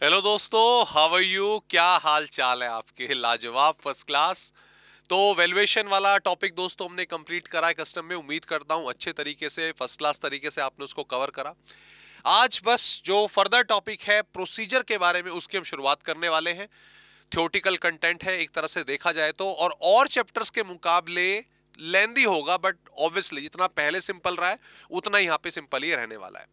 Hello दोस्तों, how are you? क्या हाल चाल है आपके? लाजवाब, फर्स्ट क्लास। तो वैल्यूएशन वाला टॉपिक दोस्तों हमने कंप्लीट करा है कस्टम में। उम्मीद करता हूं अच्छे तरीके से, फर्स्ट क्लास तरीके से आपने उसको कवर करा। आज बस जो फर्दर टॉपिक है प्रोसीजर के बारे में, उसकी हम शुरुआत करने वाले हैं। थ्योरेटिकल कंटेंट है एक तरह से देखा जाए तो, और चैप्टर्स के मुकाबले लेंदी होगा, बट ऑब्वियसली जितना पहले सिंपल रहा है उतना ही यहाँ पे सिंपल ही रहने वाला है।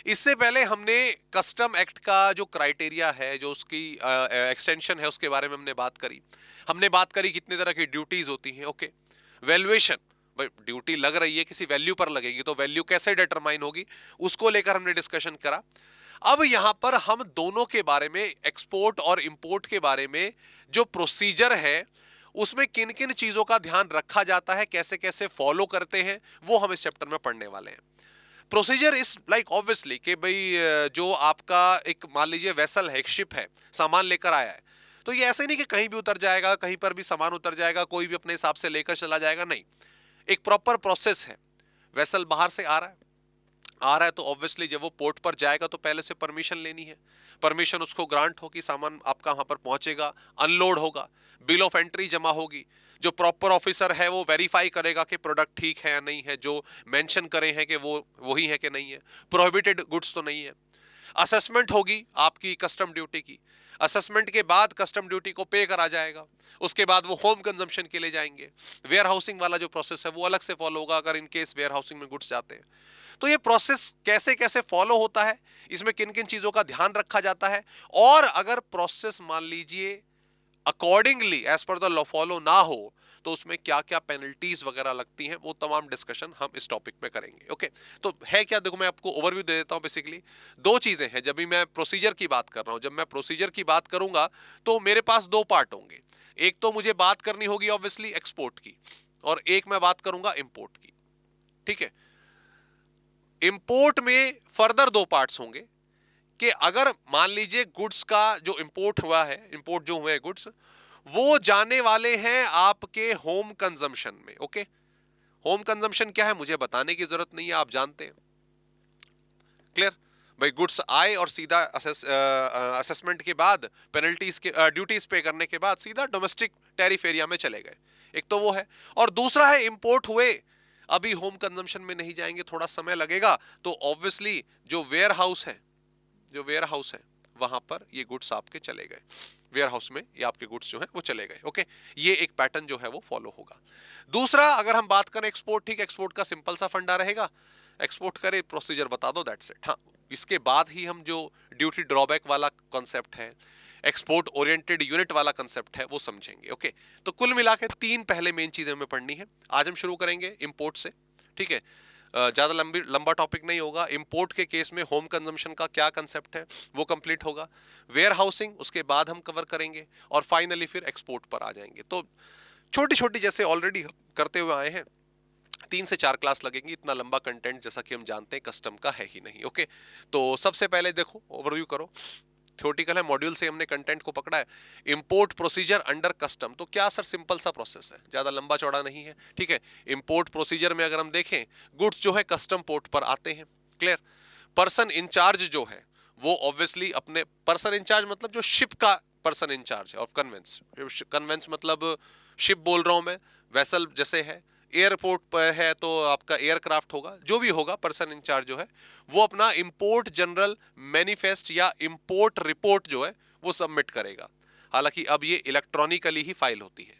इससे पहले हमने कस्टम एक्ट का जो क्राइटेरिया है, जो उसकी एक्सटेंशन है, उसके बारे में हमने बात करी। हमने बात करी कितने तरह की ड्यूटीज होती हैं। ओके, वैल्यूएशन, भाई ड्यूटी लग रही है किसी वैल्यू पर लगेगी, तो वैल्यू कैसे डिटरमाइन होगी, उसको लेकर हमने डिस्कशन करा। अब यहां पर हम दोनों के बारे में, एक्सपोर्ट और इंपोर्ट के बारे में, जो प्रोसीजर है उसमें किन किन चीजों का ध्यान रखा जाता है, कैसे कैसे फॉलो करते हैं, वो हम इस चैप्टर में पढ़ने वाले हैं। प्रोसीजर इज लाइक ऑब्वियसली कि भाई जो आपका एक, मान लीजिए वेसल है, एक शिप है, सामान लेकर आया है, तो ये ऐसे नहीं कि कहीं भी उतर जाएगा, कहीं पर भी सामान उतर जाएगा, कोई भी अपने हिसाब से लेकर चला जाएगा, नहीं। एक प्रॉपर प्रोसेस है। वेसल बाहर से आ रहा है तो ऑब्वियसली जब वो पोर्ट पर जाएगा तो पहले से परमिशन लेनी है। परमिशन उसको ग्रांट होगी, सामान आपका वहां पर पहुंचेगा, अनलोड होगा, बिल ऑफ एंट्री जमा होगी। जो प्रॉपर ऑफिसर है वो वेरीफाई करेगा कि प्रोडक्ट ठीक है या नहीं है, जो मेंशन करे हैं कि वो वही है कि नहीं है, प्रोहिबिटेड गुड्स तो नहीं है। असेसमेंट होगी आपकी कस्टम ड्यूटी की। असेसमेंट के बाद कस्टम ड्यूटी को पे करा जाएगा। उसके बाद वो होम कंजम्पशन के लिए जाएंगे। वेयर हाउसिंग वाला जो प्रोसेस है वो अलग से फॉलो होगा अगर इन केस वेयर हाउसिंग में गुड्स जाते हैं। तो ये प्रोसेस कैसे कैसे फॉलो होता है, इसमें किन किन चीजों का ध्यान रखा जाता है, और अगर प्रोसेस मान लीजिए accordingly as per the law follow ना हो तो उसमें क्या क्या पेनल्टीज वगैरह लगती हैं, वो तमाम डिस्कशन हम इस टॉपिक में करेंगे। ओके, तो है क्या, देखो मैं आपको ओवरव्यू दे देता हूं। बेसिकली दो चीजें हैं जब भी मैं प्रोसीजर की बात कर रहा हूं। जब मैं प्रोसीजर की बात करूंगा तो मेरे पास दो पार्ट होंगे। एक तो मुझे बात करनी होगी ऑब्वियसली एक्सपोर्ट की, और एक मैं बात करूंगा इंपोर्ट की। ठीक है, इंपोर्ट में फर्दर दो पार्ट्स होंगे कि अगर मान लीजिए गुड्स का जो इंपोर्ट हुआ है, इंपोर्ट जो हुए गुड्स, वो जाने वाले हैं आपके होम कंजम्पशन में। ओके, होम कंजम्पशन क्या है मुझे बताने की जरूरत नहीं है, आप जानते हैं। क्लियर? भाई गुड्स आए और सीधा असेसमेंट के बाद, पेनल्टीज के ड्यूटीज पे करने के बाद सीधा डोमेस्टिक टैरिफ एरिया में चले गए। एक तो वो है, और दूसरा है इंपोर्ट हुए, अभी होम कंजम्पशन में नहीं जाएंगे, थोड़ा समय लगेगा, तो ऑब्वियसली जो वेयर हाउस है, जो वेयर हाउस है वहां पर ये गुड्स आपके चले गए। वेयर हाउस में ये आपके गुड्स जो है वो चले गए। ओके, ये एक पैटर्न जो है वो फॉलो होगा। दूसरा, अगर हम बात करें एक्सपोर्ट, ठीक, एक्सपोर्ट का सिंपल सा फंडा रहेगा, एक्सपोर्ट करे, प्रोसीजर बता दो, दैट्स इट। हाँ, इसके बाद ही हम जो ड्यूटी ड्रॉबैक वाला कॉन्सेप्ट है, एक्सपोर्ट ओरिएंटेड यूनिट वाला कंसेप्ट है, वो समझेंगे। ओके, तो कुल मिला के तीन पहले मेन चीजें हमें पढ़नी है। आज हम शुरू करेंगे इंपोर्ट से। ठीक है, ज्यादा लंबा टॉपिक नहीं होगा। इंपोर्ट के केस में होम कंजम्पशन का क्या कंसेप्ट है वो कंप्लीट होगा, वेयर हाउसिंग उसके बाद हम कवर करेंगे, और फाइनली फिर एक्सपोर्ट पर आ जाएंगे। तो छोटी छोटी जैसे ऑलरेडी करते हुए आए हैं, 3 से 4 क्लास लगेंगी। इतना लंबा कंटेंट जैसा कि हम जानते हैं कस्टम का है ही नहीं। ओके, तो सबसे पहले देखो, ओवरव्यू करो। थ्योरेटिकल है, मॉड्यूल से हमने कंटेंट को पकड़ा है। इंपोर्ट प्रोसीजर अंडर कस्टम, तो क्या सर, सिंपल सा प्रोसेस है, ज्यादा लंबा चौड़ा नहीं है। ठीक है, इंपोर्ट प्रोसीजर में अगर हम देखें, गुड्स जो है कस्टम पोर्ट पर आते हैं। क्लियर? पर्सन इंचार्ज जो है वो ऑब्वियसली अपने, पर्सन इंचार्ज मतलब जो शिप का पर्सन इंचार्ज है ऑफ कन्वेंस। कन्वेंस मतलब शिप बोल रहा हूं मैं, वेसल जैसे है, एयरपोर्ट पर है तो आपका एयरक्राफ्ट होगा, जो भी होगा, पर्सन इंचार्ज जो है वो अपना इंपोर्ट जनरल मैनिफेस्ट या इंपोर्ट रिपोर्ट जो है वो सबमिट करेगा। हालांकि अब ये इलेक्ट्रॉनिकली ही फाइल होती है।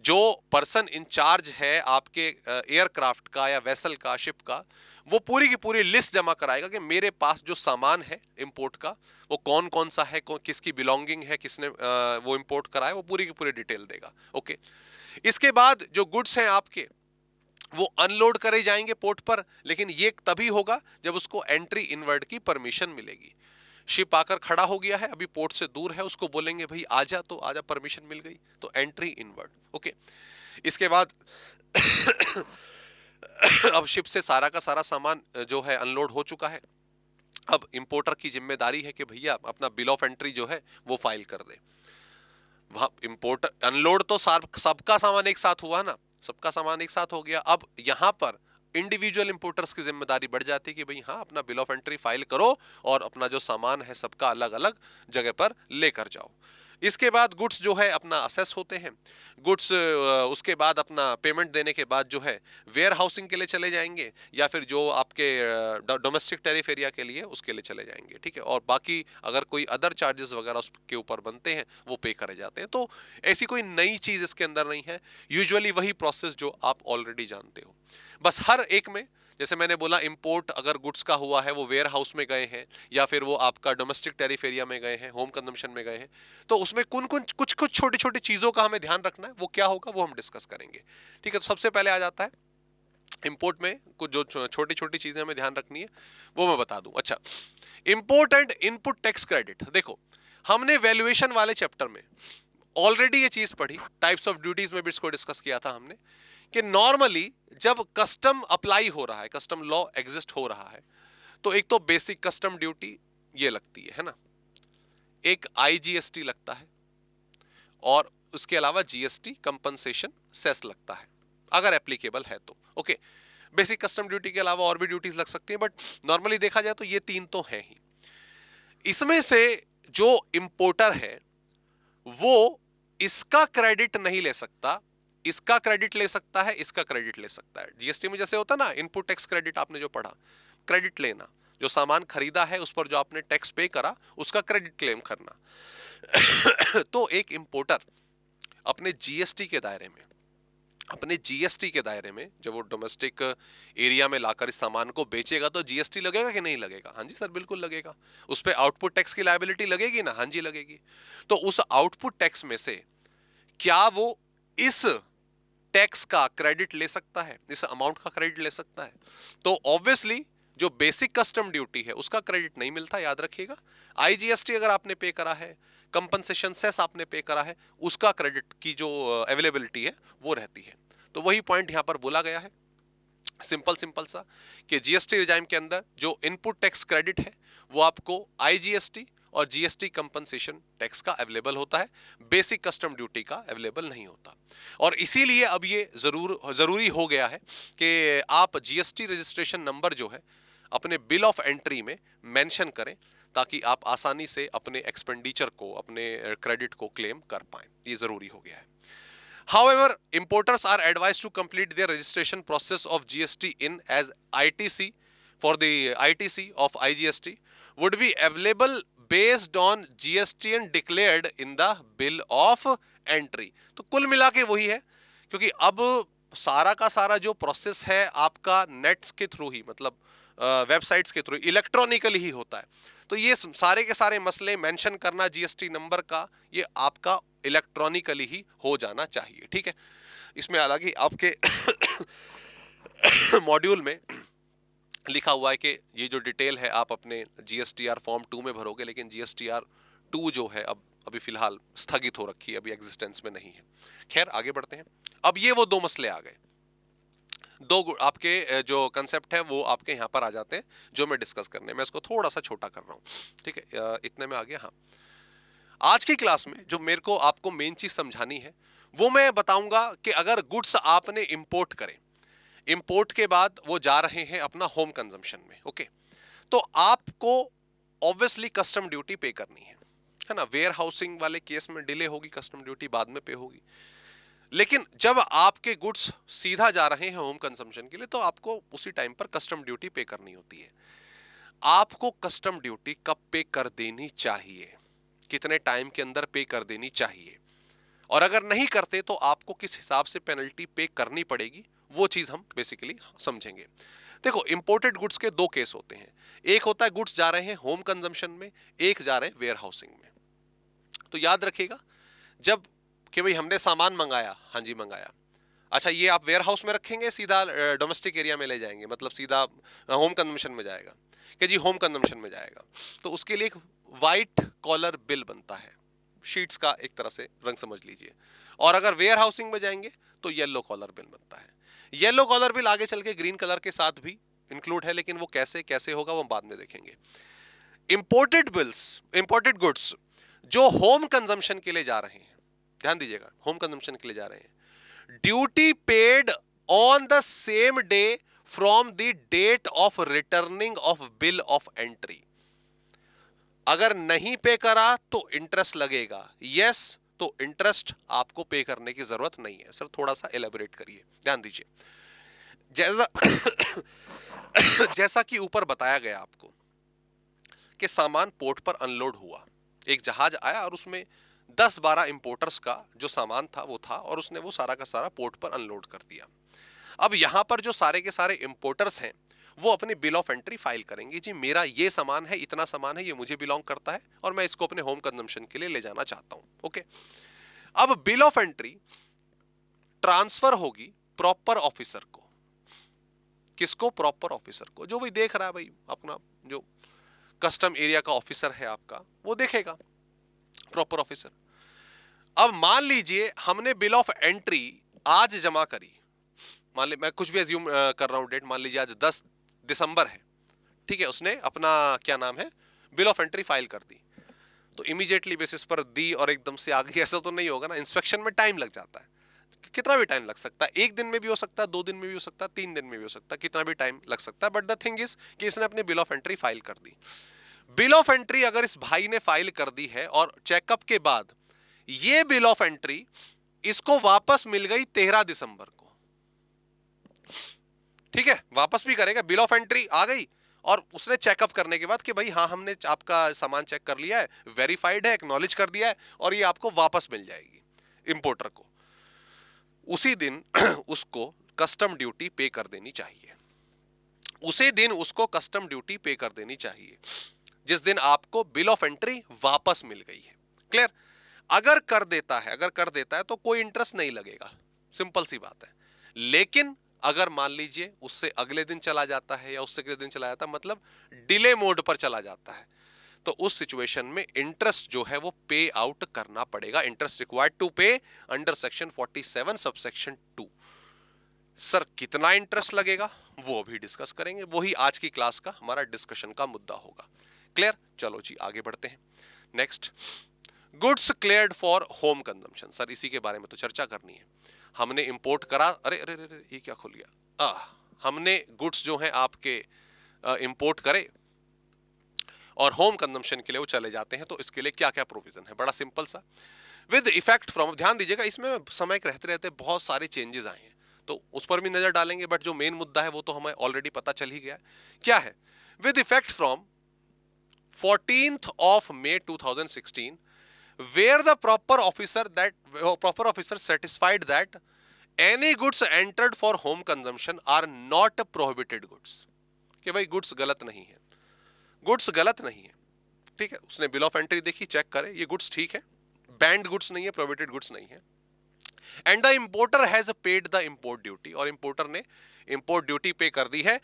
जो पर्सन इंचार्ज है आपके एयरक्राफ्ट का या वेसल का, शिप का, वो पूरी की पूरी लिस्ट जमा कराएगा कि मेरे पास जो सामान है इंपोर्ट का वो कौन कौन सा है, किसकी बिलोंगिंग है, किसने वो इंपोर्ट कराया, वो पूरी की पूरी डिटेल देगा। ओके, इसके बाद जो गुड्स हैं आपके वो अनलोड करे जाएंगे पोर्ट पर, लेकिन ये तभी होगा जब उसको एंट्री इनवर्ड की परमिशन मिलेगी। शिप आकर खड़ा हो गया है, अभी पोर्ट से दूर है, उसको बोलेंगे भाई आजा, तो आजा, परमिशन मिल गई, तो एंट्री इनवर्ड। ओके, इसके बाद अब शिप से सारा का सारा सामान जो है अनलोड हो चुका है। अब इंपोर्टर की जिम्मेदारी है कि भैया अपना बिल ऑफ एंट्री जो है वो फाइल कर दे। वहां इंपोर्टर अनलोड तो सबका सामान एक साथ हुआ ना, सबका सामान एक साथ हो गया। अब यहां पर इंडिविजुअल इंपोर्टर्स की जिम्मेदारी बढ़ जाती है कि भाई हाँ, अपना बिल ऑफ एंट्री फाइल करो और अपना जो सामान है सबका अलग अलग जगह पर लेकर जाओ। इसके बाद गुड्स जो है अपना असेस होते हैं। गुड्स उसके बाद अपना पेमेंट देने के बाद जो है वेयर हाउसिंग के लिए चले जाएंगे, या फिर जो आपके डोमेस्टिक टैरिफ एरिया के लिए उसके लिए चले जाएंगे, ठीक है। और बाकी अगर कोई अदर चार्जेस वगैरह उसके ऊपर बनते हैं वो पे करे जाते हैं। तो ऐसी कोई नई चीज इसके अंदर नहीं है, यूजुअली वही प्रोसेस जो आप ऑलरेडी जानते हो। बस हर एक में, जैसे मैंने बोला, इंपोर्ट अगर गुड्स का हुआ है वो वेयर हाउस में गए हैं, या फिर वो आपका डोमेस्टिक टैरिफ एरिया में गए हैं, होम कंजम्पशन में गए हैं, तो उसमें कुछ कुछ छोटी छोटी चीजों का हमें ध्यान रखना है। वो क्या होगा वो हम डिस्कस करेंगे, ठीक है। तो सबसे पहले आ जाता है इंपोर्ट में कुछ जो छोटी छोटी चीजें हमें ध्यान रखनी है वो मैं बता दूं। अच्छा, import and input tax credit. देखो, हमने वैल्यूएशन वाले चैप्टर में ऑलरेडी ये चीज पढ़ी, टाइप्स ऑफ ड्यूटीज में भी इसको डिस्कस किया था हमने, कि नॉर्मली जब कस्टम अप्लाई हो रहा है, कस्टम लॉ एग्जिस्ट हो रहा है, तो एक तो बेसिक कस्टम ड्यूटी ये लगती है ना, एक आईजीएसटी लगता है, और उसके अलावा जीएसटी कंपनसेशन सेस लगता है अगर एप्लीकेबल है तो। ओके, बेसिक कस्टम ड्यूटी के अलावा और भी ड्यूटीज लग सकती हैं, बट नॉर्मली देखा जाए तो ये तीन तो हैं ही। इसमें से जो इंपोर्टर है वो इसका क्रेडिट नहीं ले सकता, इसका क्रेडिट ले सकता है, इसका क्रेडिट ले सकता है। जीएसटी में जैसे होता ना इनपुट टैक्स क्रेडिट, आपने जो पढ़ा, क्रेडिट लेना, जो सामान खरीदा है उस पर जो आपने टैक्स पे करा उसका क्रेडिट क्लेम करना। तो एक इंपोर्टर अपने जीएसटी के दायरे में, जब वो डोमेस्टिक एरिया में लाकर इस सामान को बेचेगा तो जीएसटी लगेगा कि नहीं लगेगा? हाँ जी सर, बिल्कुल लगेगा। उस पे आउटपुट टैक्स की लायबिलिटी लगेगी ना? हाँ जी लगेगी। तो उस आउटपुट टैक्स में से क्या वो इस टैक्स का क्रेडिट ले सकता है, इस अमाउंट का क्रेडिट ले सकता है? तो ऑब्वियसली जो बेसिक कस्टम ड्यूटी है उसका क्रेडिट नहीं मिलता, याद रखिएगा। आईजीएसटी अगर आपने पे करा है, कंपनसेशन सेस आपने पे करा है, उसका क्रेडिट की जो अवेलेबिलिटी है वो रहती है। तो वही पॉइंट यहां पर बोला गया है, सिंपल सा, कि जीएसटी रिजाइम के अंदर जो इनपुट टैक्स क्रेडिट है वो आपको आईजीएसटी और जीएसटी कंपनसेशन टैक्स का अवेलेबल होता है, बेसिक कस्टम ड्यूटी का अवेलेबल नहीं होता। और इसीलिए अब ये जरूरी हो गया है कि आप जीएसटी रजिस्ट्रेशन नंबर जो है अपने बिल ऑफ एंट्री में मेंशन करें, ताकि आप आसानी से अपने एक्सपेंडिचर को, अपने क्रेडिट को क्लेम कर पाएं। ये जरूरी हो गया है। However, importers are advised to complete their registration process of GST in as ITC for the ITC of IGST would be available based on GST and declared in the bill of entry। तो कुल मिला के वही है, क्योंकि अब सारा का सारा जो प्रोसेस है आपका नेट्स के थ्रू ही, मतलब वेबसाइट्स के थ्रू इलेक्ट्रॉनिकली ही होता है। तो ये सारे के सारे मसले मेंशन करना जीएसटी नंबर का, ये आपका इलेक्ट्रॉनिकली ही हो जाना चाहिए, ठीक है। इसमें हालांकि आपके मॉड्यूल में लिखा हुआ है कि ये जो डिटेल है आप अपने जीएसटीआर फॉर्म 2 में भरोगे, लेकिन जीएसटीआर 2 जो है अब अभी फिलहाल स्थगित हो रखी है, अभी एग्जिस्टेंस में नहीं है। खैर आगे बढ़ते हैं। अब ये वो दो मसले आ गए, दो आपके जो कंसेप्ट है वो आपके यहां पर आ जाते हैं जो मैं डिस्कस करने, मैं इसको थोड़ा सा छोटा कर रहा हूं, ठीक है। इतने में आ गया। हाँ, आज की क्लास में जो मेरे को आपको मेन चीज समझानी है वो मैं बताऊंगा कि अगर गुड्स आपने इंपोर्ट करे, इंपोर्ट के बाद वो जा रहे हैं अपना होम कंजम्पशन में, ओके, तो आपको ऑब्वियसली कस्टम ड्यूटी पे करनी है ना। वेयर हाउसिंग वाले केस में डिले होगी, कस्टम ड्यूटी बाद में पे होगी। लेकिन जब आपके गुड्स सीधा जा रहे हैं होम कंजम्पशन के लिए तो आपको उसी टाइम पर कस्टम ड्यूटी पे करनी होती है। आपको कस्टम ड्यूटी कब पे कर देनी चाहिए, कितने टाइम के अंदर पे कर देनी चाहिए, और अगर नहीं करते तो आपको किस हिसाब से पेनल्टी पे करनी पड़ेगी, वो चीज हम बेसिकली समझेंगे। देखो, इंपोर्टेड गुड्स के दो केस होते हैं, एक होता है गुड्स जा रहे हैं होम कंजम्पशन में, एक जा रहे हैं वेयर हाउसिंग में। तो याद रखिएगा, जब कि भाई हमने सामान मंगाया, हाँ जी मंगाया, अच्छा ये आप वेयर हाउस में रखेंगे, सीधा डोमेस्टिक एरिया में ले जाएंगे, मतलब सीधा होम कंजम्पशन में जाएगा कि जी होम कंजम्पशन में जाएगा, तो उसके लिए एक वाइट कॉलर बिल बनता है, शीट्स का एक तरह से रंग समझ लीजिए। और अगर वेयर हाउसिंग में जाएंगे तो येलो कॉलर बिल बनता है। येलो कॉलर बिल आगे चल के ग्रीन कलर के साथ भी इंक्लूड है, लेकिन वो कैसे कैसे होगा वो बाद में देखेंगे। इंपोर्टेड बिल्स, इंपोर्टेड गुड्स जो होम कंजम्पशन के लिए जा रहे हैं, ध्यान दीजिएगा, होम कंजम्पशन के लिए जा रहे हैं, duty paid on the same day from the date of returning of bill of entry. अगर नहीं पे करा तो इंटरेस्ट लगेगा, यस तो इंटरेस्ट आपको पे करने की जरूरत नहीं है। सर थोड़ा सा एलेबोरेट करिए, ध्यान दीजिए। जैसा जैसा कि ऊपर बताया गया आपको कि सामान पोर्ट पर अनलोड हुआ, एक जहाज आया और उसमें 10-12 इंपोर्टर्स का जो सामान था वो था, और उसने वो सारा का सारा पोर्ट पर अनलोड कर दिया। अब यहां पर जो सारे के सारे इंपोर्टर्स हैं वो अपनी बिल ऑफ एंट्री फाइल करेंगे, जी मेरा ये सामान है, इतना सामान है, ये मुझे बिलोंग करता है और मैं इसको अपने होम कंजम्पशन के लिए ले जाना चाहता हूं। ओके, अब बिल ऑफ एंट्री ट्रांसफर होगी प्रॉपर ऑफिसर को। किसको? प्रॉपर ऑफिसर को। जो भी देख रहा है भाई, अपना जो कस्टम एरिया का ऑफिसर है आपका, वो देखेगा, प्रॉपर ऑफिसर। अब मान लीजिए हमने बिल ऑफ एंट्री आज जमा करी, मान ली मैं कुछ भी एज्यूम कर रहा हूं डेट, मान लीजिए आज 10 दिसंबर है, ठीक है, उसने अपना क्या नाम है बिल ऑफ एंट्री फाइल कर दी, तो इमीडिएटली बेसिस पर दी और एकदम से आ गई, ऐसा तो नहीं होगा ना। इंस्पेक्शन में टाइम लग जाता है, कितना भी टाइम लग सकता है, 1 दिन में भी हो सकता है, 2 दिन में भी हो सकता है, 3 दिन में भी हो सकता है, कितना भी टाइम लग सकता है। बट द थिंग इज कि इसने अपनी बिल ऑफ एंट्री फाइल कर दी। बिल ऑफ एंट्री अगर इस भाई ने फाइल कर दी है और चेकअप के बाद ये बिल ऑफ एंट्री इसको वापस मिल गई 13 दिसंबर को, ठीक है, वापस भी करेगा, बिल ऑफ एंट्री आ गई और उसने चेकअप करने के बाद कि भाई हाँ हमने आपका सामान चेक कर लिया है, वेरीफाइड है, एक्नॉलेज कर दिया है और ये आपको वापस मिल जाएगी इंपोर्टर को। उसी दिन उसको कस्टम ड्यूटी पे कर देनी चाहिए, उसी दिन उसको कस्टम ड्यूटी पे कर देनी चाहिए जिस दिन आपको बिल ऑफ एंट्री वापस मिल गई है। क्लियर? अगर कर देता है तो कोई इंटरेस्ट नहीं लगेगा, सिंपल सी बात है। लेकिन अगर मान लीजिए उससे अगले दिन चला जाता है या उससे अगले दिन चला जाता है, मतलब डिले मोड पर चला जाता है, तो उस सिचुएशन में इंटरेस्ट जो है वो पे आउट करना पड़ेगा। इंटरेस्ट रिक्वायर्ड टू पे अंडर सेक्शन 47 सबसेक्शन 2। सर कितना इंटरेस्ट लगेगा वो भी डिस्कस करेंगे, वही आज की क्लास का हमारा डिस्कशन का मुद्दा होगा। क्लियर? चलो जी आगे बढ़ते हैं। Next, goods cleared for home consumption. Sir इसी के बारे में तो चर्चा करनी है। हमने इंपोर्ट करा, अरे अरे अरे ये क्या खुल गया, हमने गुड्स जो हैं आपके इंपोर्ट करे और होम कंजम्पशन के लिए वो चले जाते हैं, तो इसके लिए क्या क्या प्रोविजन है? बड़ा सिंपल सा, विद इफेक्ट फ्रॉम, ध्यान दीजिएगा इसमें समय रहते रहते बहुत सारे चेंजेस आए हैं तो उस पर भी नजर डालेंगे, बट जो मेन मुद्दा है वो तो हमें ऑलरेडी पता चल ही गया है। क्या है? With effect from 14th of May 2016, where the proper officer satisfied that any goods entered for home consumption are not prohibited goods, कि भाई गुड्स गलत नहीं है, गुड्स गलत नहीं है, ठीक है, उसने बिल ऑफ एंट्री देखी, चेक करे, ये गुड्स ठीक है, बैंड गुड्स नहीं है, प्रोहिबिटेड गुड्स नहीं है, and the importer has paid the import duty, और इंपोर्टर ने इंपोर्ट ड्यूटी पे कर दी है,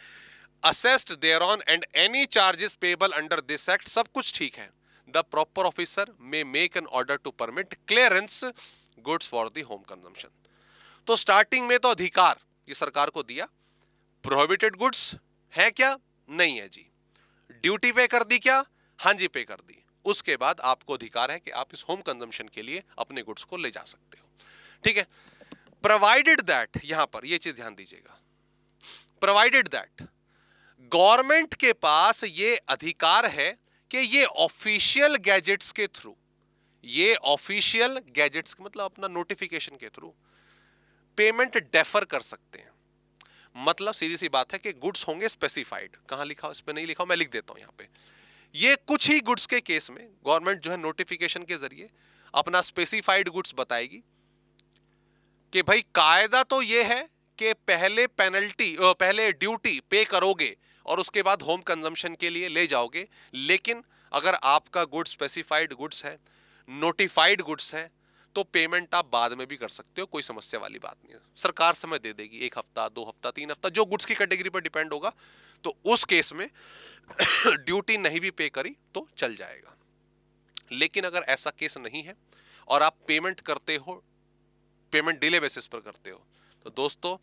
assessed thereon and any charges payable under this act, सब कुछ ठीक है, the proper officer may make an order to permit clearance goods for the home consumption। तो स्टार्टिंग में तो अधिकार ये सरकार को दिया, प्रोहिबिटेड गुड्स है क्या? नहीं है जी। ड्यूटी पे कर दी क्या? हाँ जी पे कर दी। उसके बाद आपको अधिकार है कि आप इस होम कंजम्पशन के लिए अपने गुड्स को ले जा सकते हो, ठीक है। प्रोवाइडेड दैट, यहां पर ये चीज ध्यान दीजिएगा, प्रोवाइडेड दैट गवर्नमेंट के पास ये अधिकार है कि ये ऑफिशियल गैजेट्स के थ्रू, ये ऑफिशियल गैजेट्स मतलब अपना नोटिफिकेशन के थ्रू पेमेंट डेफर कर सकते हैं। मतलब सीधी सी बात है कि गुड्स होंगे स्पेसिफाइड, कहां लिखा हो, इस पे नहीं लिखा हो, मैं लिख देता हूं यहां पे। ये कुछ ही गुड्स के केस में गवर्नमेंट जो है नोटिफिकेशन के जरिए अपना स्पेसिफाइड गुड्स बताएगी कि भाई कायदा तो ये है कि पहले पहले ड्यूटी पे करोगे और उसके बाद होम कंजम्पशन के लिए ले जाओगे, लेकिन अगर आपका गुड्स स्पेसिफाइड गुड्स है, नोटिफाइड गुड्स है, तो पेमेंट आप बाद में भी कर सकते हो, कोई समस्या वाली बात नहीं है। सरकार समय दे देगी, 1 हफ्ता 2 हफ्ता 3 हफ्ता, जो गुड्स की कैटेगरी पर डिपेंड होगा। तो उस केस में ड्यूटी नहीं भी पे करी तो चल जाएगा। लेकिन अगर ऐसा केस नहीं है और आप पेमेंट करते हो, पेमेंट डिले बेसिस पर करते हो, तो दोस्तों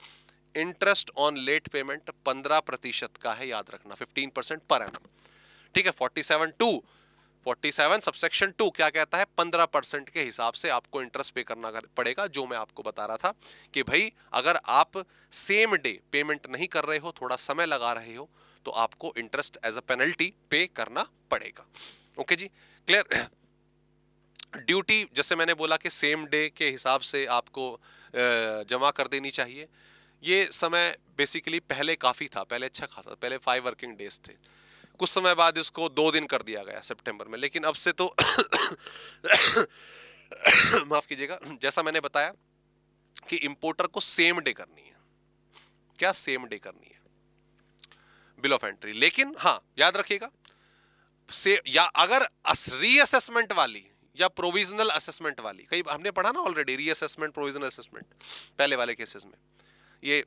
इंटरेस्ट ऑन लेट पेमेंट 15% का है, याद रखना, 15% पर एनम, ठीक है। 47(2) 47 सबसेक्शन 2 क्या कहता है, 15% के हिसाब से आपको इंटरेस्ट पे करना पड़ेगा, जो मैं आपको बता रहा था कि भाई अगर आप सेम डे पेमेंट नहीं कर रहे हो, थोड़ा समय लगा रहे हो, तो आपको इंटरेस्ट एज अ पेनल्टी पे करना पड़ेगा। ओके जी, क्लियर। ड्यूटी जैसे मैंने बोला कि सेम डे के हिसाब से आपको जमा कर देनी चाहिए। ये समय बेसिकली पहले काफी था, पहले अच्छा खासा, पहले 5 वर्किंग डेज थे, कुछ समय बाद इसको 2 दिन कर दिया गया सितंबर में, लेकिन अब से तो माफ कीजिएगा, जैसा मैंने बताया कि इंपोर्टर को सेम डे करनी है, क्या सेम डे करनी है बिल ऑफ एंट्री। लेकिन हाँ याद रखिएगा, से या अगर रीअसेसमेंट वाली या प्रोविजनल असेसमेंट वाली, कई हमने पढ़ा ना ऑलरेडी, रीअसेसमेंट प्रोविजनल असेसमेंट पहले वाले केसेस में, ये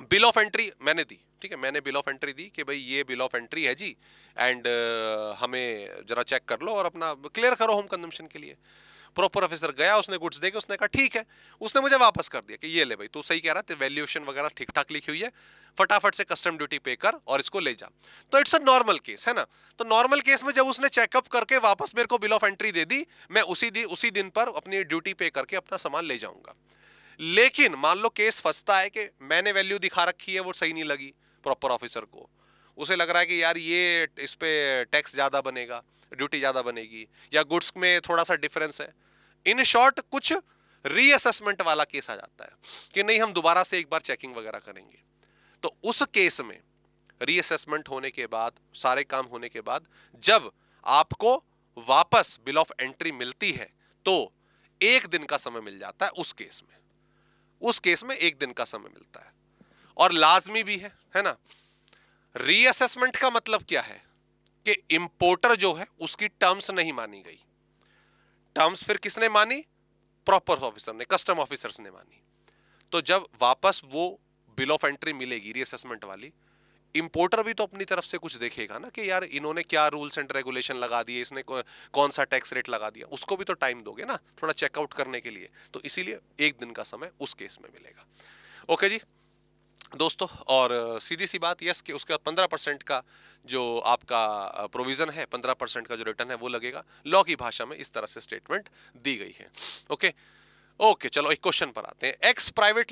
बिल ऑफ एंट्री मैंने दी, ठीक है, मैंने बिल ऑफ एंट्री दी कि भाई ये बिल ऑफ एंट्री है जी, एंड हमें जरा चेक कर लो और अपना क्लियर करो होम कंजम्पशन के लिए। प्रॉपर ऑफिसर गया, उसने गुड्स देखे, उसने कहा ठीक है, उसने मुझे वापस कर दिया कि ये ले भाई, तू सही कह रहा है, वैल्यूएशन वगैरह ठीक ठाक लिखी हुई है, फटाफट से कस्टम ड्यूटी पे कर और इसको ले जा। तो इट्स अ नॉर्मल केस है ना। तो नॉर्मल केस में जब उसने चेकअप करके वापस मेरे को बिल ऑफ एंट्री दे दी, मैं उसी दिन पर अपनी ड्यूटी पे करके अपना सामान ले जाऊंगा। लेकिन मान लो केस फंसता है कि मैंने वैल्यू दिखा रखी है, वो सही नहीं लगी प्रॉपर ऑफिसर को, उसे लग रहा है कि यार ये इस पे टैक्स ज्यादा बनेगा, ड्यूटी ज्यादा बनेगी, या गुड्स में थोड़ा सा डिफरेंस है, इन शॉर्ट कुछ रीअसेसमेंट वाला केस आ जाता है कि नहीं हम दोबारा से एक बार चेकिंग वगैरह करेंगे। तो उस केस में रीअसेसमेंट होने के बाद, सारे काम होने के बाद, जब आपको वापस बिल ऑफ एंट्री मिलती है, तो 1 दिन का समय मिल जाता है उस केस में। उस केस में 1 दिन का समय मिलता है, और लाजमी भी है ना। रीअसेसमेंट का मतलब क्या है कि इंपोर्टर जो है उसकी टर्म्स नहीं मानी गई। टर्म्स फिर किसने मानी, प्रॉपर ऑफिसर ने, कस्टम ऑफिसर्स ने मानी। तो जब वापस वो बिल ऑफ एंट्री मिलेगी रीअसेसमेंट वाली, इंपोर्टर भी तो अपनी तरफ से कुछ देखेगा ना कि यार इन्होंने क्या रूल्स एंड रेगुलेशन लगा दिए, इसने कौन सा टैक्स रेट लगा दिया, उसको भी तो टाइम दोगे ना थोड़ा चेकआउट करने के लिए। तो इसीलिए 1 दिन का समय उस केस में मिलेगा। ओके जी दोस्तों, और सीधी सी बात यस कि उसके बाद 15% का जो आपका प्रोविजन है, 15% का जो रिटर्न है वो लगेगा। लॉ की भाषा में इस तरह से स्टेटमेंट दी गई है। ओके ओके, चलो एक क्वेश्चन पर आते हैं। X private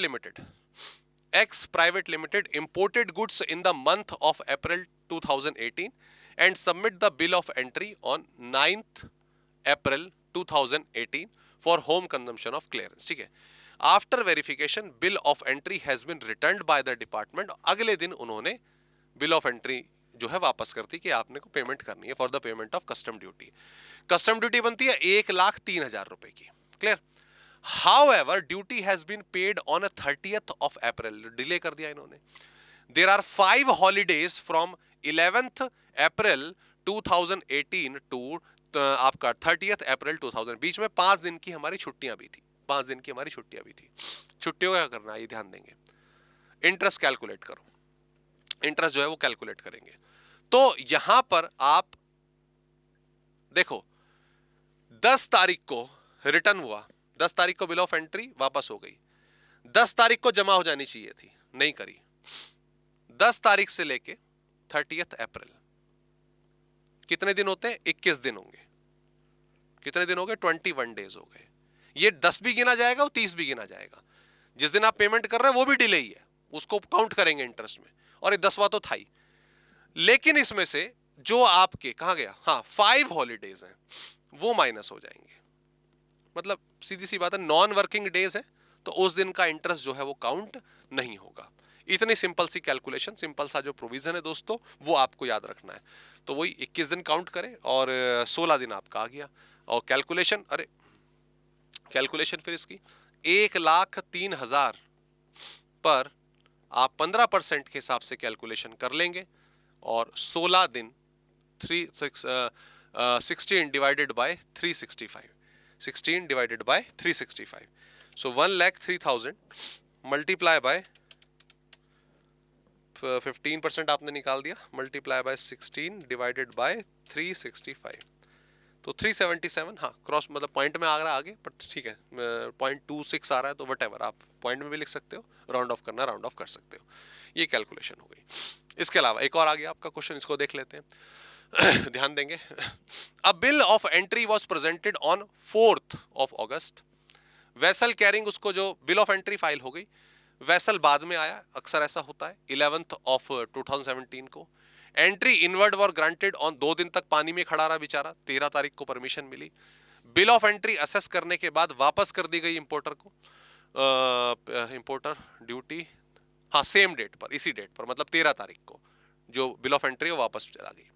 limited imported goods in the month of April 2018 and submit the bill of entry on 9th April 2018 for home consumption of clearance, ठीक है। After verification bill of entry has been returned by the department, अगले दिन उन्होंने bill of entry जो है वापस करती कि आपने को पेमेंट करनी है for the payment of custom duty. Custom duty बनती है 1,03,000 रुपए की, clear. However, duty has been paid on a 30th of April. Delay कर दिया इन्होंने। There are 5 holidays from 11th April 2018 to आपका 30th April 2000, बीच में 5 दिन की हमारी छुट्टियां भी थी। 5 दिन की हमारी छुट्टियां भी थी। छुट्टियों का क्या करना है ये ध्यान देंगे। इंटरेस्ट कैलकुलेट करो, इंटरेस्ट जो है वो कैलकुलेट करेंगे। तो यहां पर आप देखो 10 तारीख को रिटर्न हुआ, 10 तारीख को बिल ऑफ एंट्री वापस हो गई, 10 तारीख को जमा हो जानी चाहिए थी, नहीं करी। 10 तारीख से लेके 30th अप्रैल कितने दिन होते हैं, 21 दिन होंगे। कितने दिन हो गए, 21 डेज हो गए। ये 10 भी गिना जाएगा और 30 भी गिना जाएगा। जिस दिन आप पेमेंट कर रहे हैं वो भी डिले ही है, उसको काउंट करेंगे इंटरेस्ट में, और ये 10वां तो था ही। लेकिन इसमें से जो आपके कहा गया, हाँ 5 हॉलीडेज हैं वो माइनस हो जाएंगे। मतलब सीधी सी बात है, नॉन वर्किंग डेज है तो उस दिन का इंटरेस्ट जो है वो काउंट नहीं होगा। इतनी सिंपल सी कैलकुलेशन, सिंपल सा जो प्रोविजन है दोस्तों, वो आपको याद रखना है। तो वही 21 दिन काउंट करें और 16 दिन आपका आ गया। और कैलकुलेशन, अरे कैलकुलेशन फिर इसकी 1,03,000 पर आप 15% के हिसाब से कैलकुलेशन कर लेंगे, और 16 दिन 16 divided by 365, 16 divided by 365. So 1,03,000 multiply by 15% आपने निकाल दिया, multiply by 16 divided by 365, तो 377। हाँ क्रॉस मतलब पॉइंट में आ रहा है आगे, पर ठीक है 0.26 आ रहा है, तो वट आप पॉइंट में भी लिख सकते हो, राउंड ऑफ करना राउंड ऑफ कर सकते हो। ये कैलकुलेशन हो गई। इसके अलावा एक और आ गया आपका क्वेश्चन, इसको देख लेते हैं। ध्यान देंगे। अ bill of entry was presented on 4th of August। Vessel carrying, उसको जो बिल ऑफ एंट्री फाइल हो गई, वेसल बाद में आया, अक्सर ऐसा होता है। 11th of 2017 को entry inward were granted on, 2 दिन तक पानी में खड़ा रहा बेचारा, 13 तारीख को परमिशन मिली। बिल ऑफ एंट्री असेस करने के बाद वापस कर दी गई इंपोर्टर को, इंपोर्टर ड्यूटी, हाँ सेम डेट पर, इसी डेट पर, मतलब 13 तारीख को जो बिल ऑफ एंट्री वापस चला गई।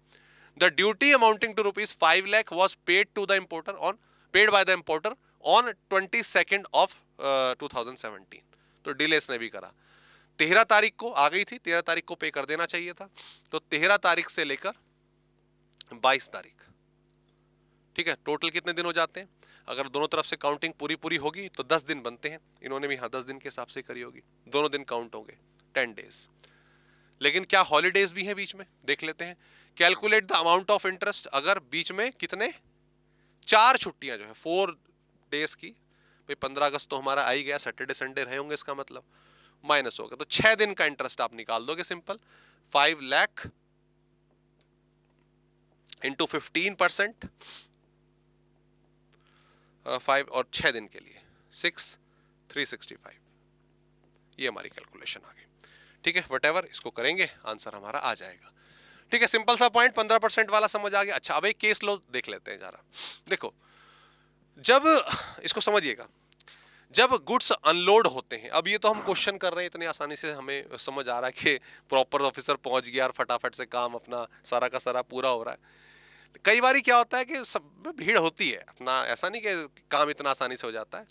The duty amounting to ₹5 lakh was paid to the importer on, paid by the importer on 22nd of 2017। तो डिलेस ने भी करा, 13 तारीख को आ गई थी, 13 तारीख को पे कर देना चाहिए था, तो 13 तारीख से लेकर 22 तारीख, ठीक है, टोटल कितने दिन हो जाते हैं? अगर दोनों तरफ से काउंटिंग पूरी पूरी होगी तो 10 दिन बनते हैं। इन्होंने भी हाँ 10 दिन के हिसाब से करी होगी, दोनों दिन काउंट होंगे, 10 डेज। लेकिन क्या हॉलीडेज भी हैं बीच में? देख लेते हैं। Calculate the amount of interest, अगर बीच में कितने 4 छुट्टियां जो है 4 डेज की, भाई 15 अगस्त तो हमारा आ ही गया, सैटरडे संडे रहे होंगे, इसका मतलब माइनस होगा, तो 6 दिन का इंटरेस्ट आप निकाल दोगे सिंपल। 5 लाख इंटू 15%, 5 और 6 दिन के लिए 6,365, ये हमारी कैलकुलेशन आ गई। ठीक है, व्हाटएवर, इसको करेंगे आंसर हमारा आ जाएगा। ठीक है, सिंपल सा पॉइंट, 15% वाला समझ आ गया। अच्छा, अब एक केस लो देख लेते हैं जरा। देखो, जब इसको समझिएगा, जब गुड्स अनलोड होते हैं, अब ये तो हम क्वेश्चन कर रहे हैं इतनी आसानी से, हमें समझ आ रहा है कि प्रॉपर ऑफिसर पहुंच गया और फटाफट से काम अपना सारा का सारा पूरा हो रहा है। कई बार क्या होता है कि सब भीड़ होती है अपना, ऐसा नहीं कि काम इतना आसानी से हो जाता है।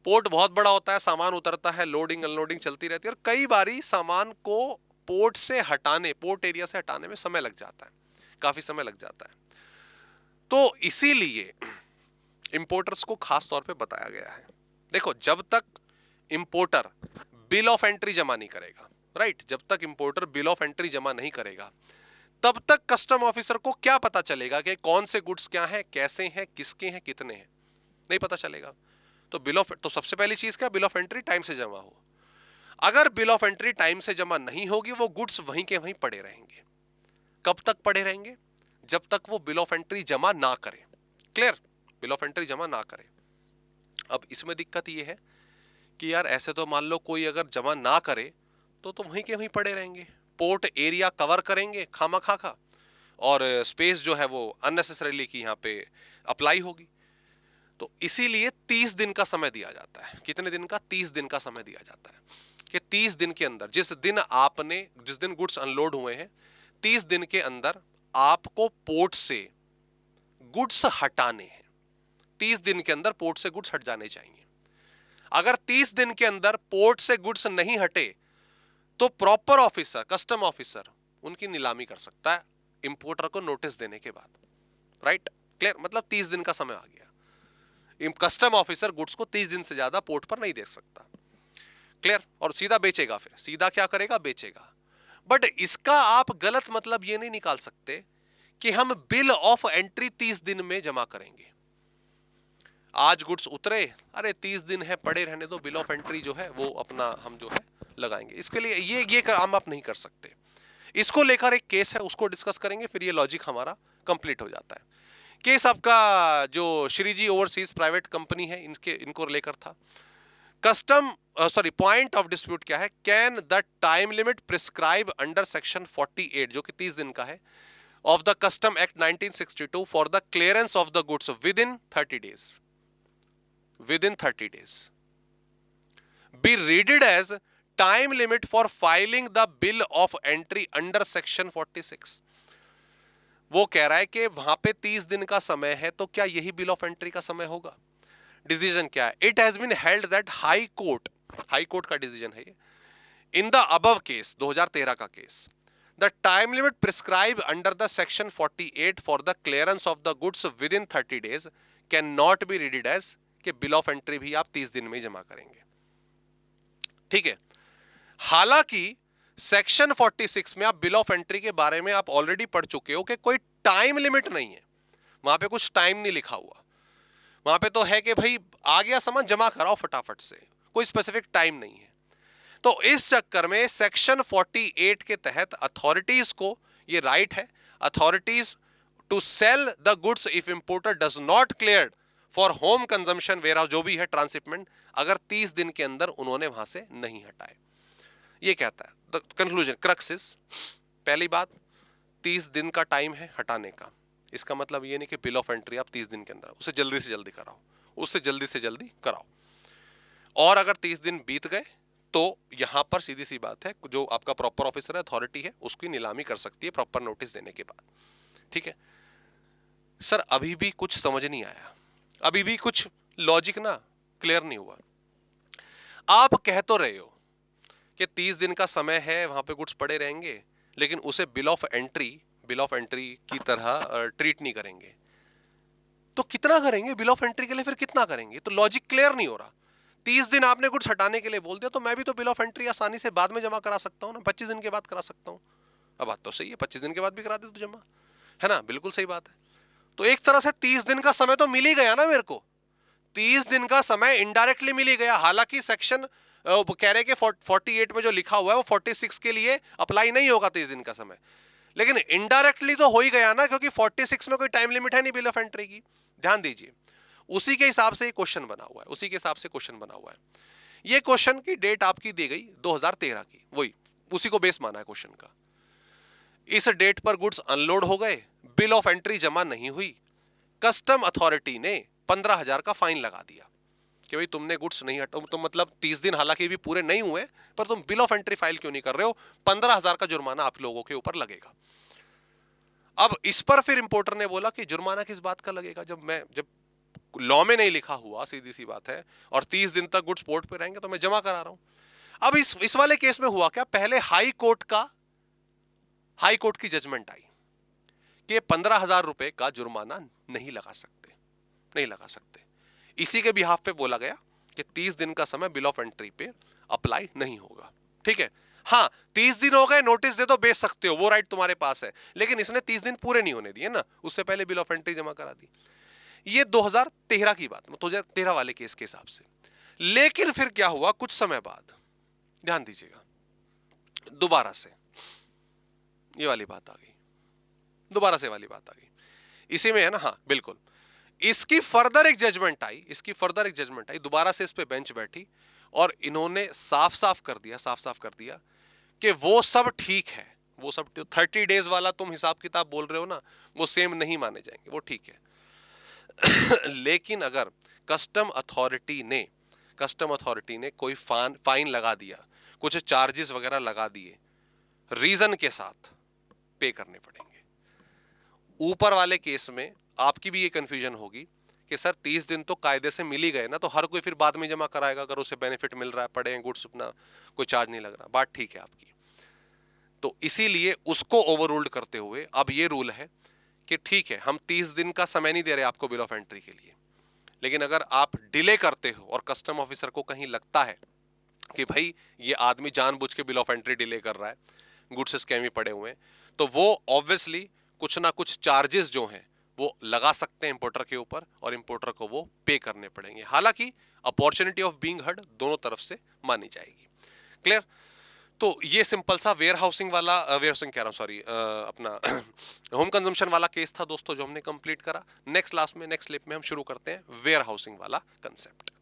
पोर्ट बहुत बड़ा होता है, सामान उतरता है, लोडिंग अनलोडिंग चलती रहती है, और कई बारी सामान को पोर्ट से हटाने, पोर्ट एरिया से हटाने में समय लग जाता है, काफी समय लग जाता है। तो इसीलिए इंपोर्टर्स को खास तौर पे बताया गया है, देखो जब तक इंपोर्टर बिल ऑफ एंट्री जमा नहीं करेगा, राइट, जब तक इंपोर्टर बिल ऑफ एंट्री जमा नहीं करेगा, तब तक कस्टम ऑफिसर को क्या पता चलेगा कि कौन से गुड्स क्या हैं, कैसे हैं, किसके हैं, कितने हैं, नहीं पता चलेगा। तो बिल ऑफ, तो सबसे पहली चीज क्या, बिल ऑफ एंट्री टाइम से जमा हो। अगर बिल ऑफ एंट्री टाइम से जमा नहीं होगी, वो गुड्स वहीं के वहीं पड़े रहेंगे। कब तक पड़े रहेंगे? जब तक वो बिल ऑफ एंट्री जमा ना करे। क्लियर? बिल ऑफ एंट्री जमा ना करे। अब इसमें दिक्कत ये है कि यार ऐसे तो मान लो कोई अगर जमा ना करे तो वहीं के वहीं पड़े रहेंगे, पोर्ट एरिया कवर करेंगे खामा खा, और स्पेस जो है वो अननेसेसरीली की यहाँ पे अप्लाई होगी। तो इसीलिए 30 दिन का समय दिया जाता है। कितने दिन का? 30 दिन का समय दिया जाता है कि 30 दिन के अंदर, जिस दिन गुड्स अनलोड हुए हैं, 30 दिन के अंदर आपको पोर्ट से गुड्स हटाने हैं। 30 दिन के अंदर पोर्ट से गुड्स हट जाने चाहिए। अगर 30 दिन के अंदर पोर्ट से गुड्स नहीं हटे तो प्रॉपर ऑफिसर, कस्टम ऑफिसर उनकी नीलामी कर सकता है इंपोर्टर को नोटिस देने के बाद। राइट? क्लियर? मतलब 30 दिन का समय आ गया। कस्टम ऑफिसर गुड्स को 30 दिन से ज्यादा पोर्ट पर नहीं देख सकता। क्लियर? और सीधा बेचेगा, फिर सीधा क्या करेगा? बेचेगा। बट इसका आप गलत मतलब ये नहीं निकाल सकते कि हम बिल ऑफ एंट्री 30 दिन में जमा करेंगे। आज गुड्स उतरे, अरे 30 दिन है, पड़े रहने दो, बिल ऑफ एंट्री जो है वो अपना हम जो है लगाएंगे। इसके लिए ये काम आप नहीं कर सकते। इसको लेकर एक केस है, उसको डिस्कस करेंगे, फिर ये लॉजिक हमारा कंप्लीट हो जाता है। केस आपका जो श्रीजी ओवरसीज प्राइवेट कंपनी है, इनको लेकर था। पॉइंट ऑफ डिस्प्यूट क्या है? Can the time limit prescribe under section 48, जो कि 30 दिन का है, of the custom act 1962 for the clearance of the goods within 30 days, within 30 days, be read as time limit for filing the bill of entry under section 46। वो कह रहा है कि वहां पे 30 दिन का समय है, तो क्या यही बिल ऑफ एंट्री का समय होगा? डिसीजन क्या है? It has been held that high court का डिसीजन है ये, इन द अबव केस, 2013 का केस, the time limit prescribe under the section 48 for the clearance of the goods within 30 days can not be readed as कि bill of entry भी आप 30 दिन में जमा करेंगे। ठीक है, हालांकि सेक्शन 46 में आप बिल ऑफ एंट्री के बारे में आप ऑलरेडी पढ़ चुके हो कि कोई टाइम लिमिट नहीं है, वहां पे कुछ टाइम नहीं लिखा हुआ। वहां पे तो है कि भाई आ गया सामान, जमा कराओ फटाफट से, कोई स्पेसिफिक टाइम नहीं है। तो इस चक्कर में सेक्शन 48 के तहत अथॉरिटीज को ये राइट है, authorities to sell the goods if importer does not clear for home consumption warehouse, जो भी है ट्रांसशिपमेंट, अगर 30 दिन के अंदर उन्होंने वहां से नहीं हटाए। ये कहता है द कंक्लूजन क्रक्सिस। पहली बात, 30 दिन का टाइम है हटाने का। इसका मतलब ये नहीं कि बिल ऑफ एंट्री आप 30 दिन के अंदर, उसे जल्दी से जल्दी कराओ, उससे जल्दी से जल्दी कराओ। और अगर 30 दिन बीत गए तो यहां पर सीधी सी बात है, जो आपका प्रॉपर ऑफिसर है, अथॉरिटी है, उसकी नीलामी कर सकती है प्रॉपर नोटिस देने के बाद। ठीक है सर, अभी भी कुछ समझ नहीं आया, अभी भी कुछ लॉजिक ना क्लियर नहीं हुआ। आप कह तो रहे हो कि 30 दिन का समय है, वहां पे गुड्स पड़े रहेंगे, लेकिन उसे बिल ऑफ एंट्री की तरह ट्रीट नहीं करेंगे। तो कितना करेंगे बिल ऑफ एंट्री के लिए, फिर कितना करेंगे? तो लॉजिक क्लियर नहीं हो रहा। 30 दिन आपने गुड्स हटाने के लिए बोल दिया, तो मैं भी तो बिल ऑफ एंट्री आसानी से बाद में जमा करा सकता हूं ना, 25 दिन के बाद करा सकता हूं। अब बात तो सही है, 25 दिन के बाद भी करा दे तो जमा, है ना, बिल्कुल सही बात है। तो एक तरह से 30 दिन का समय तो मिल ही गया ना मेरे को, 30 दिन का समय इनडायरेक्टली मिल ही गया। हालांकि सेक्शन कह रहे कि 48 में जो लिखा हुआ है वो 46 के लिए अप्लाई नहीं होगा 30 दिन का समय, लेकिन इनडायरेक्टली तो हो ही गया ना, क्योंकि 46 में कोई टाइम लिमिट है नहीं बिल ऑफ एंट्री की। ध्यान दीजिए, उसी के हिसाब से क्वेश्चन बना हुआ है, उसी के हिसाब से क्वेश्चन बना हुआ है। ये क्वेश्चन की डेट आपकी दी गई 2013 की, वही उसी को बेस माना है क्वेश्चन का। इस डेट पर गुड्स अनलोड हो गए, बिल ऑफ एंट्री जमा नहीं हुई, कस्टम अथॉरिटी ने 15,000 का फाइन लगा दिया कि भाई तुमने गुड्स नहीं हटाओ, तो मतलब 30 दिन हालांकि भी पूरे नहीं हुए, पर तुम बिल ऑफ एंट्री फाइल क्यों नहीं कर रहे हो, 15,000 का जुर्माना आप लोगों के ऊपर लगेगा। अब इस पर फिर इंपोर्टर ने बोला कि जुर्माना किस बात का लगेगा, जब लॉ में नहीं लिखा हुआ, सीधी सी बात है, और 30 दिन तक गुड्स पोर्ट पे रहेंगे तो मैं जमा करा रहा हूं। अब इस वाले केस में हुआ क्या, पहले हाई कोर्ट की जजमेंट आई कि 15,000 रुपए का जुर्माना नहीं लगा सकते। इसी के बिहाफ पे बोला गया कि 30 दिन का समय बिल ऑफ एंट्री पे अप्लाई नहीं होगा। ठीक है, हाँ 30 दिन हो गए, नोटिस दे दो, बेच सकते हो, वो राइट तुम्हारे पास है, लेकिन इसने 30 दिन पूरे नहीं होने दिए ना, उससे पहले बिल ऑफ एंट्री जमा करा दी। ये 2013 की बात, 2013 वाले केस के हिसाब से। लेकिन फिर क्या हुआ, कुछ समय बाद, ध्यान दीजिएगा, दोबारा से ये वाली बात आ गई, दोबारा से वाली बात आ गई, इसी में है ना, हाँ बिल्कुल। इसकी फर्दर एक जजमेंट आई, दोबारा से इस पे बेंच बैठी और इन्होंने साफ साफ कर दिया कि वो सब ठीक है, वो सब 30 डेज वाला तुम हिसाब किताब बोल रहे हो ना, वो सेम नहीं माने जाएंगे, वो ठीक है। लेकिन अगर कस्टम अथॉरिटी ने कोई फाइन लगा दिया, कुछ चार्जेस वगैरह लगा दिए, रीजन के साथ पे करने पड़ेंगे। ऊपर वाले केस में आपकी भी ये कंफ्यूजन होगी कि सर 30 दिन तो कायदे से मिल ही गए ना, तो हर कोई फिर बाद में जमा कराएगा अगर उसे बेनिफिट मिल रहा है, पड़े हैं गुड्स, अपना कोई चार्ज नहीं लग रहा। बात ठीक है आपकी। तो इसीलिए उसको ओवररूल्ड करते हुए अब ये रूल है कि ठीक है, हम 30 दिन का समय नहीं दे रहे आपको बिल ऑफ एंट्री के लिए, लेकिन अगर आप डिले करते हो और कस्टम ऑफिसर को कहीं लगता है कि भाई ये आदमी जानबूझ के बिल ऑफ एंट्री डिले कर रहा है, गुड्स स्कैम ही पड़े हुए हैं, तो वो ऑब्वियसली कुछ ना कुछ चार्जेस जो हैं वो लगा सकते हैं इंपोर्टर के ऊपर, और इंपोर्टर को वो पे करने पड़ेंगे। हालांकि अपॉर्चुनिटी ऑफ बीइंग हर्ड दोनों तरफ से मानी जाएगी। क्लियर? तो ये सिंपल सा वेयर हाउसिंग कह रहा हूं, सॉरी, अपना होम कंजम्पशन वाला केस था दोस्तों, जो हमने कंप्लीट करा। नेक्स्ट क्लास में, नेक्स्ट क्लिप में हम शुरू करते हैं वेयर हाउसिंग वाला कंसेप्ट।